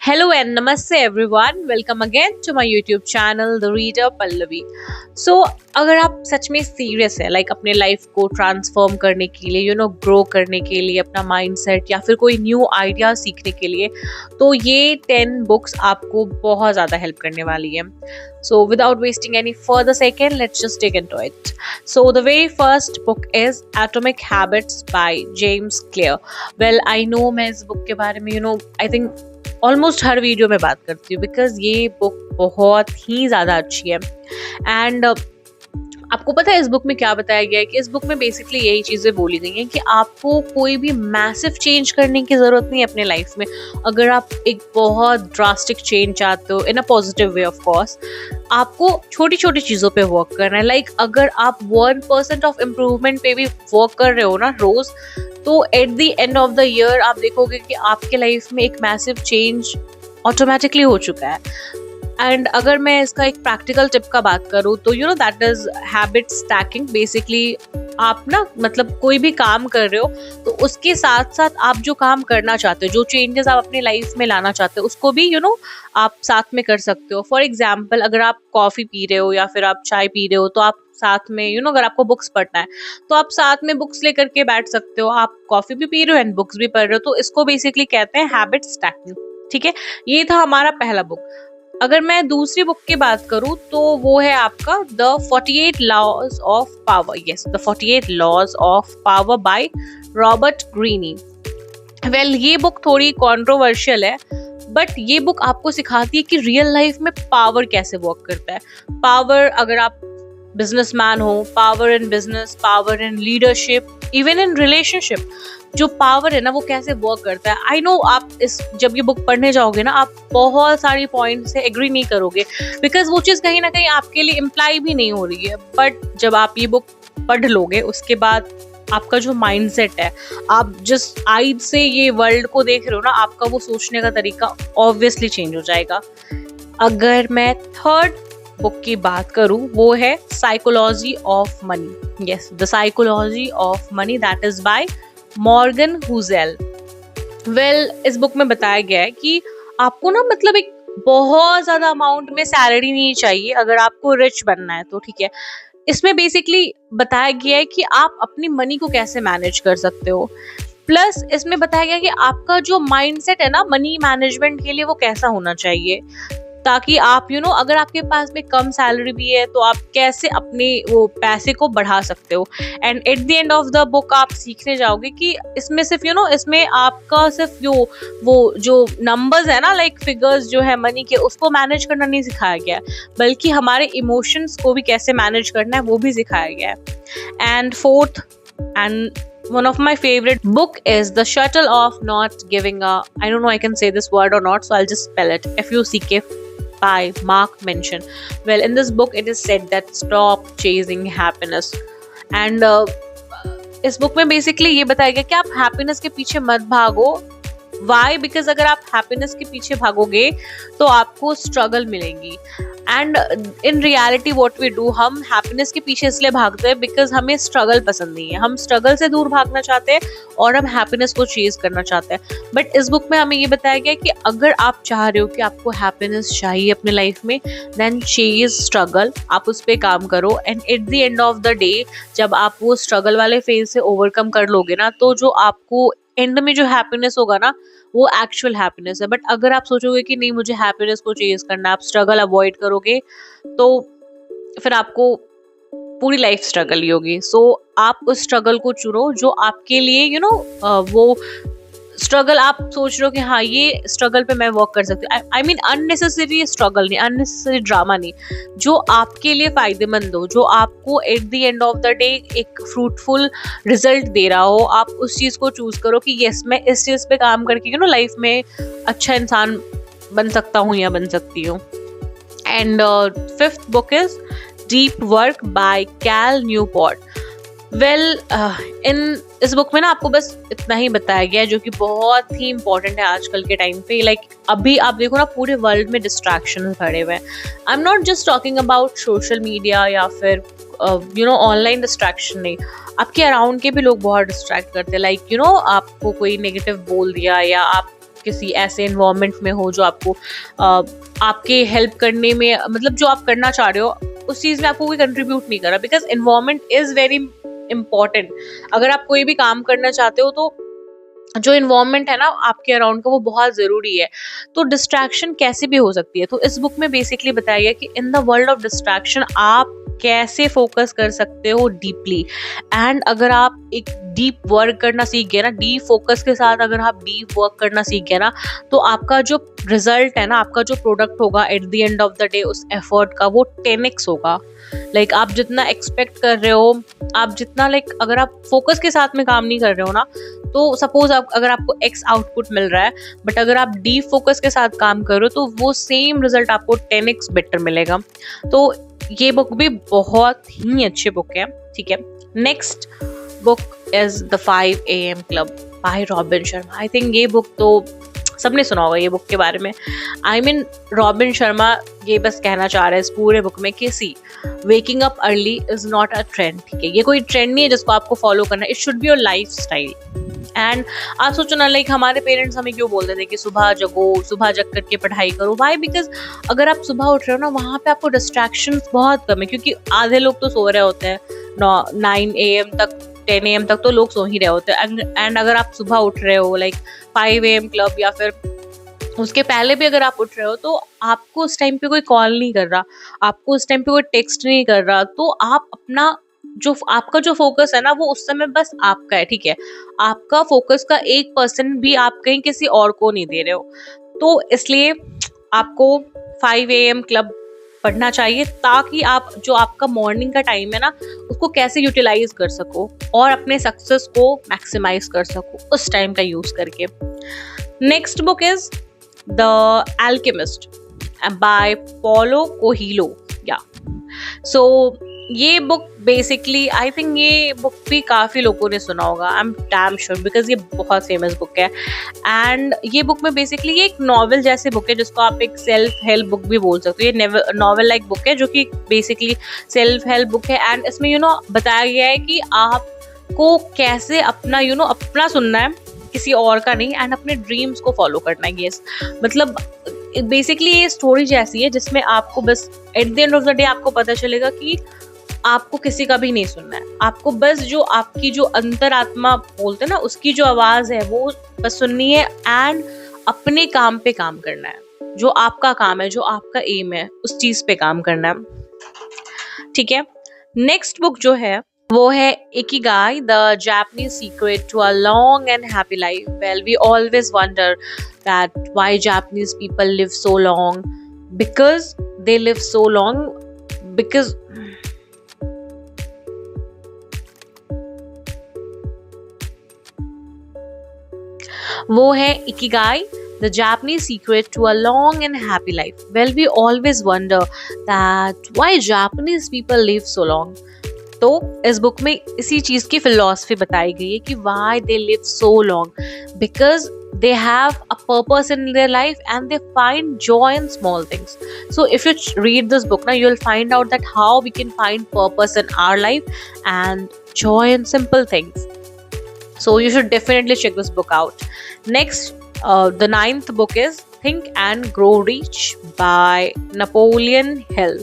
Hello and namaste everyone. Welcome again to my YouTube channel The Reader Pallavi. So अगर आप सच में serious है अपने लाइफ को ट्रांसफॉर्म करने के लिए ग्रो करने के लिए अपना माइंडसेट या फिर कोई न्यू आइडिया सीखने के लिए तो ये 10 बुक्स आपको बहुत ज़्यादा हेल्प करने वाली है. So without wasting any further second, let's just dig into it. So the very first book is Atomic Habits by James Clear. Well, I know मैं इस बुक के बारे में I think almost her video में बात करती हूँ because ये बुक बहुत ही ज़्यादा अच्छी है. एंड आपको पता है इस बुक में क्या बताया गया है कि इस बुक में बेसिकली यही चीज़ें बोली गई हैं कि आपको कोई भी मैसिव चेंज करने की ज़रूरत नहीं है अपने लाइफ में. अगर आप एक बहुत ड्रास्टिक चेंज चाहते हो in a positive way of course, आपको छोटी छोटी चीज़ों पे वर्क करना है. अगर आप 1% ऑफ इम्प्रूवमेंट पे भी वर्क कर रहे हो ना रोज़, तो at the end of the year आप देखोगे कि आपके लाइफ में एक मैसिव चेंज ऑटोमेटिकली हो चुका है. एंड अगर मैं इसका एक प्रैक्टिकल टिप का बात करूँ तो that is habit stacking. Basically आप कोई भी काम कर रहे हो तो उसके साथ साथ आप जो काम करना चाहते हो, जो चेंजेस आप अपनी लाइफ में लाना चाहते हो, उसको भी आप साथ में कर सकते हो. फॉर एग्जाम्पल, अगर आप कॉफ़ी पी रहे हो या फिर आप चाय पी रहे हो तो आप साथ में अगर आपको बुक्स पढ़ना है तो आप साथ में बुक्स लेकर के बैठ सकते हो. आप कॉफ़ी भी पी रहे हो एंड बुक्स भी पढ़ रहे हो, तो इसको बेसिकली कहते हैं हैबिट स्टैकिंग. ठीक है, ये था हमारा पहला बुक. अगर मैं दूसरी बुक की बात करूं तो वो है आपका the 48 laws of power. Yes, the 48 laws of power by Robert Greene. Well, ये बुक थोड़ी कॉन्ट्रोवर्शियल है बट ये बुक आपको सिखाती है कि रियल लाइफ में पावर कैसे वर्क करता है. पावर, अगर आप बिजनेसमैन हो, power in business, power in leadership, even in relationship, जो पावर है ना वो कैसे वर्क करता है. आई नो आप जब ये बुक पढ़ने जाओगे ना आप बहुत सारी पॉइंट से एग्री नहीं करोगे बिकॉज वो चीज़ कहीं ना कहीं आपके लिए इम्प्लाई भी नहीं हो रही है. बट जब आप ये बुक पढ़ लोगे उसके बाद आपका जो माइंडसेट है, आप जिस आइज से ये वर्ल्ड को देख रहे हो ना, आपका वो सोचने का तरीका ऑब्वियसली चेंज हो जाएगा. अगर मैं थर्ड बुक की बात करूं वो है psychology of money. Yes, the psychology of money, that is by Morgan Housel. Well, इस बुक में बताया गया है कि आपको ना एक बहुत ज्यादा अमाउंट में सैलरी नहीं चाहिए अगर आपको रिच बनना है तो. ठीक है, इसमें बेसिकली बताया गया है कि आप अपनी मनी को कैसे मैनेज कर सकते हो. प्लस इसमें बताया गया है कि आपका जो माइंडसेट है ना मनी मैनेजमेंट के लिए वो कैसा होना चाहिए, ताकि आप अगर आपके पास में कम सैलरी भी है तो आप कैसे अपने वो पैसे को बढ़ा सकते हो. And at the end of the book आप सीखने जाओगे कि इसमें सिर्फ इसमें आपका सिर्फ वो जो नंबर्स है ना, फिगर्स जो है मनी के, उसको मैनेज करना नहीं सिखाया गया है बल्कि हमारे इमोशंस को भी कैसे मैनेज करना है वो भी सिखाया गया है. And fourth and one of my favorite book is The Shuttle of Not Giving a, I don't know I can say this word or not, so I'll just spell it, FUCK, by Mark Manson. Well, in this book it is said that stop chasing happiness. And इस book में basically ये बताया गया कि आप happiness के पीछे मत भागो. वाई? बिकॉज अगर आप हैप्पीनेस के पीछे भागोगे तो आपको स्ट्रगल मिलेगी. And in reality what we do, हम हैप्पीनेस के पीछे इसलिए भागते हैं बिकॉज हमें स्ट्रगल पसंद नहीं है. हम स्ट्रगल से दूर भागना चाहते हैं और हम हैप्पीनेस को चेज करना चाहते हैं. बट इस बुक में हमें ये बताया गया कि अगर आप चाह रहे हो कि आपको हैप्पीनेस चाहिए अपने लाइफ में, देन चेज स्ट्रगल, आप उस पर काम करो. And at the end of the day जब आप वो स्ट्रगल वाले फेज से ओवरकम कर लोगे ना, तो जो आपको एंड में जो हैप्पीनेस होगा ना वो एक्चुअल हैप्पीनेस है. बट अगर आप सोचोगे कि नहीं मुझे हैप्पीनेस को चेज करना, आप स्ट्रगल अवॉइड करोगे तो फिर आपको पूरी लाइफ स्ट्रगल ही होगी. सो आप उस स्ट्रगल को चुनो जो आपके लिए वो स्ट्रगल आप सोच रहे हो कि हाँ ये स्ट्रगल पे मैं वर्क कर सकती हूँ. आई मीन अननेसेसरी स्ट्रगल नहीं, अननेसेसरी ड्रामा नहीं, जो आपके लिए फायदेमंद हो, जो आपको at the end of the day एक फ्रूटफुल रिजल्ट दे रहा हो. आप उस चीज़ को चूज करो कि यस मैं इस चीज़ पे काम करके लाइफ में अच्छा इंसान बन सकता हूँ या बन सकती हूँ. And fifth book is deep work by Cal Newport. Well, इस बुक में ना आपको बस इतना ही बताया गया है जो कि बहुत ही इंपॉर्टेंट है आजकल के टाइम पे. अभी आप देखो ना पूरे वर्ल्ड में डिस्ट्रैक्शन भरे हुए हैं. I am not just talking about social media या फिर ऑनलाइन डिस्ट्रैक्शन, नहीं, आपके अराउंड के भी लोग बहुत डिस्ट्रैक्ट करते हैं. आपको कोई नेगेटिव बोल दिया या आप किसी ऐसे इन्वायरमेंट में हो जो आपको आपके हेल्प करने में, मतलब जो आप करना चाह रहे हो उस चीज में आपको कोई कंट्रीब्यूट नहीं कर रहा, because environment is very important. अगर आप कोई भी काम करना चाहते हो तो जो इन्वायरमेंट है ना आपके अराउंड का, वो बहुत जरूरी है। तो डिस्ट्रैक्शन कैसे भी हो सकती है, तो इस बुक में बेसिकली बताया गया कि in the world of distraction आप कैसे फोकस कर सकते हो डीपली। एंड अगर आप एक डीप वर्क करना सीख गए ना, डीप फोकस के साथ अगर आप डीप वर्क करना सीख गए ना, तो आपका जो रिजल्ट है ना, आपका जो प्रोडक्ट होगा at the end of the day उस एफर्ट का, वो 10x होगा। लाइक आप जितना एक्सपेक्ट कर रहे हो, आप जितना अगर आप फोकस के साथ में काम नहीं कर रहे हो ना, तो सपोज अगर आपको x आउटपुट मिल रहा है, बट अगर आप डीप फोकस के साथ काम कर रहे हो तो वो सेम रिजल्ट आपको 10x बेटर मिलेगा। तो ये बुक भी बहुत ही अच्छी बुक है, ठीक है। Next book is the 5 AM club bye robin Sharma. I think ये बुक तो सबने सुना होगा ये बुक के बारे में। रॉबिन शर्मा ये बस कहना चाह रहा है इस पूरे बुक में कि see waking up early is not a trend, ठीक है। ये कोई ट्रेंड नहीं है जिसको आपको फॉलो करना है, it should be your life style. And आप सोचो ना, हमारे पेरेंट्स हमें क्यों बोलते थे कि सुबह जगो, सुबह जग करके पढ़ाई करो। वाई? बिकॉज अगर आप सुबह उठ रहे हो ना, वहाँ पे आपको डिस्ट्रैक्शंस बहुत कम है, क्योंकि आधे लोग तो सो रहे होते हैं 9 AM तक, 10 AM तक तो लोग सो ही रहे होते हैं। एंड अगर आप सुबह उठ रहे हो 5 AM क्लब, या फिर उसके पहले भी अगर आप उठ रहे हो, तो आपको उस टाइम पे कोई कॉल नहीं कर रहा, आपको उस टाइम पे कोई टेक्स्ट नहीं कर रहा, तो आप अपना आपका जो फोकस है ना, वो उस समय बस आपका है, ठीक है। आपका फोकस का 1% भी आप कहीं किसी और को नहीं दे रहे हो। तो इसलिए आपको 5 AM क्लब पढ़ना चाहिए, ताकि आप जो आपका मॉर्निंग का टाइम है ना, उसको कैसे यूटिलाइज कर सको और अपने सक्सेस को मैक्सिमाइज कर सको उस टाइम का यूज करके। Next book is the alchemist by Paulo Coelho. या सो ये बुक बेसिकली, आई थिंक ये बुक भी काफ़ी लोगों ने सुना होगा, I am damn sure, because ये बहुत फेमस बुक है। एंड ये बुक में बेसिकली ये एक नॉवल जैसे बुक है, जिसको आप एक सेल्फ हेल्प बुक भी बोल सकते हो। ये नॉवल लाइक बुक है जो कि बेसिकली सेल्फ हेल्प बुक है। एंड इसमें बताया गया है कि आपको कैसे अपना अपना सुनना है, किसी और का नहीं, एंड अपने ड्रीम्स को फॉलो करना है। यस, मतलब बेसिकली ये स्टोरी जैसी है जिसमें आपको बस at the end of the day आपको पता चलेगा कि आपको किसी का भी नहीं सुनना है, आपको बस जो आपकी जो अंतरात्मा बोलते हैं ना, उसकी जो आवाज है वो बस सुननी है, एंड अपने काम पे काम करना है। जो आपका काम है, जो आपका एम है, उस चीज पे काम करना है, ठीक है। नेक्स्ट बुक जो है वो है ikigai, the Japanese secret to a long and happy life. Well, we always wonder that why Japanese people live so long, because they live so long because वो है ikigai, the Japanese secret to a long and happy life. Well, we always wonder that why Japanese people live so long. तो इस book में इसी चीज की philosophy बताई गई है कि why they live so long, because they have a purpose in their life and they find joy in small things. So if you read this book now, you'll find out that how we can find purpose in our life and joy in simple things. So you should definitely check this book out. Next, the 9th book is Think and Grow Rich by Napoleon Hill.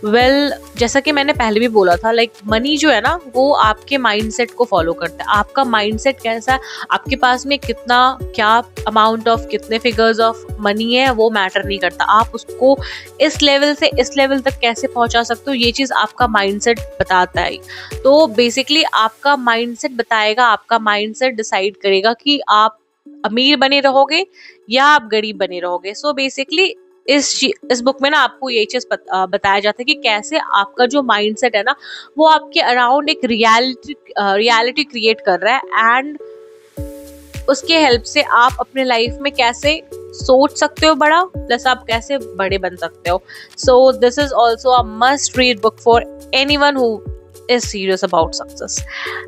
Well, जैसा कि मैंने पहले भी बोला था, money जो है ना, वो आपके माइंडसेट को फॉलो करता है। आपका माइंडसेट कैसा है, आपके पास में कितना, क्या अमाउंट ऑफ, कितने फिगर्स ऑफ मनी है, वो मैटर नहीं करता। आप उसको इस लेवल से इस लेवल तक कैसे पहुंचा सकते हो, ये चीज़ आपका माइंडसेट बताता है। तो बेसिकली आपका माइंडसेट बताएगा, आपका माइंडसेट डिसाइड करेगा कि आप अमीर बने रहोगे या आप गरीब बने रहोगे। सो बेसिकली इस बुक में ना आपको ये चीज बताया जाता है कि कैसे आपका जो माइंडसेट है ना, वो आपके अराउंड एक रियलिटी क्रिएट कर रहा है, एंड उसके हेल्प से आप अपने लाइफ में कैसे सोच सकते हो बड़ा, प्लस आप कैसे बड़े बन सकते हो। So this is also a must read book for anyone who is serious about success.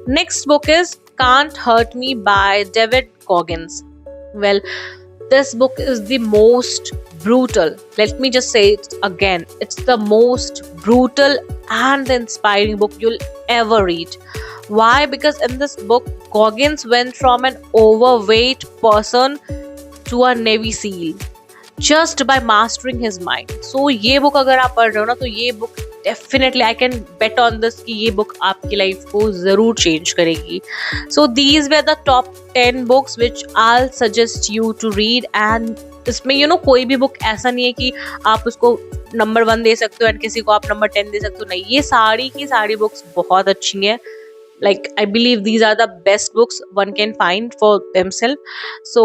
Next book is Can't Hurt Me by David Goggins. Well, this book is the most brutal. Let me just say it again. It's the most brutal and inspiring book you'll ever read. Why? Because in this book, Goggins went from an overweight person to a Navy SEAL just by mastering his mind. So ये book अगर आप पढ़ रहे हो ना, तो ये book definitely I can bet on this कि ये बुक आपकी लाइफ को जरूर चेंज करेगी. So these were the top 10 books which I suggest you to read. And इसमें कोई भी बुक ऐसा नहीं है कि आप उसको नंबर 1 दे सकते हो एंड किसी को आप नंबर 10 दे सकते हो. नहीं, ये सारी की सारी बुक्स बहुत अच्छी हैं. Like, I believe these are the best books one can find for themselves. So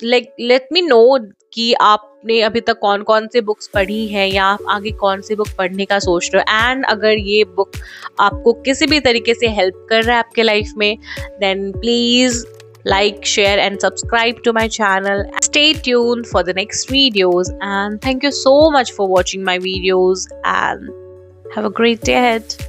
like, let me know कि आपने अभी तक कौन कौन से बुक्स पढ़ी हैं या आप आगे कौन सी बुक पढ़ने का सोच रहे हो. एंड अगर ये बुक आपको किसी भी तरीके से हेल्प कर रहा है आपके लाइफ में, then please like, share and subscribe to my channel. Stay tuned for the next videos, and thank you so much for watching my videos, and have a great day ahead.